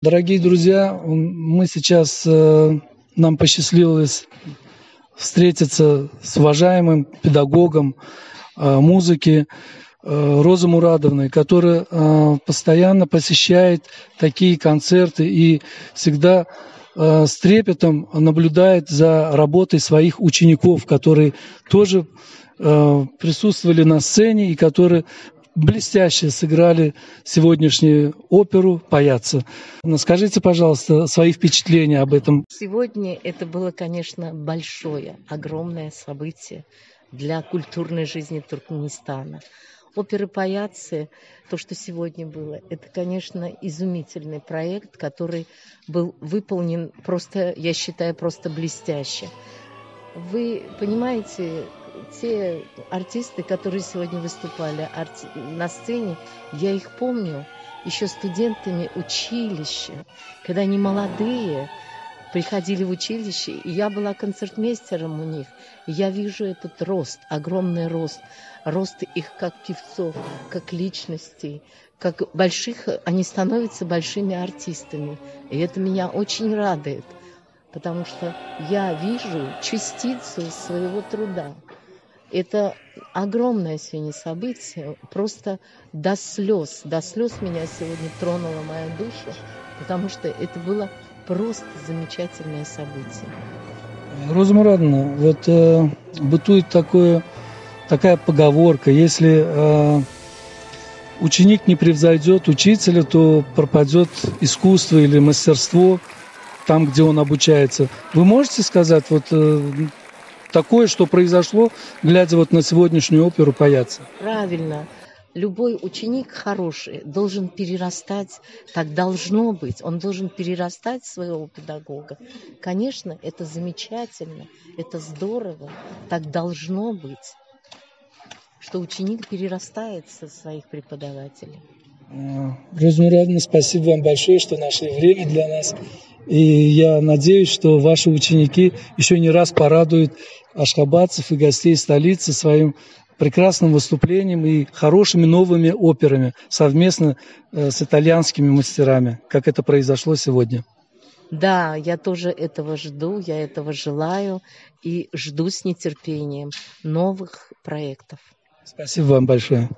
Дорогие друзья, мы сейчас, нам посчастливилось встретиться с уважаемым педагогом музыки Розой Мурадовной, которая постоянно посещает такие концерты и всегда с трепетом наблюдает за работой своих учеников, которые тоже присутствовали на сцене и которые блестяще сыграли сегодняшнюю оперу «Паяццо». Скажите, пожалуйста, свои впечатления об этом. Сегодня это было, конечно, большое, огромное событие для культурной жизни Туркменистана. Опера «Паяццо», то, что сегодня было, это, конечно, изумительный проект, который был выполнен просто, я считаю, просто блестяще. Вы понимаете, те артисты, которые сегодня выступали на сцене, я их помню еще студентами училища, когда они молодые приходили в училище, и я была концертмейстером у них. И я вижу этот рост, огромный рост их как певцов, как личностей, как больших, они становятся большими артистами. И это меня очень радует, потому что я вижу частицу своего труда. Это огромное сегодня событие, просто до слез меня сегодня тронула моя душа, потому что это было просто замечательное событие. Роза Мурадовна, вот бытует такая поговорка: если ученик не превзойдет учителя, то пропадет искусство или мастерство там, где он обучается. Вы можете сказать вот такое, что произошло, глядя вот на сегодняшнюю оперу «Паяццо»? Правильно. Любой ученик хороший должен перерастать, так должно быть, он должен перерастать своего педагога. Конечно, это замечательно, это здорово, так должно быть, что ученик перерастает со своих преподавателей. Роза Мурадовна, спасибо вам большое, что нашли время для нас. И я надеюсь, что ваши ученики еще не раз порадуют ашхабадцев и гостей столицы своим прекрасным выступлением и хорошими новыми операми совместно с итальянскими мастерами, как это произошло сегодня. Да, я тоже этого жду, я этого желаю и жду с нетерпением новых проектов. Спасибо вам большое.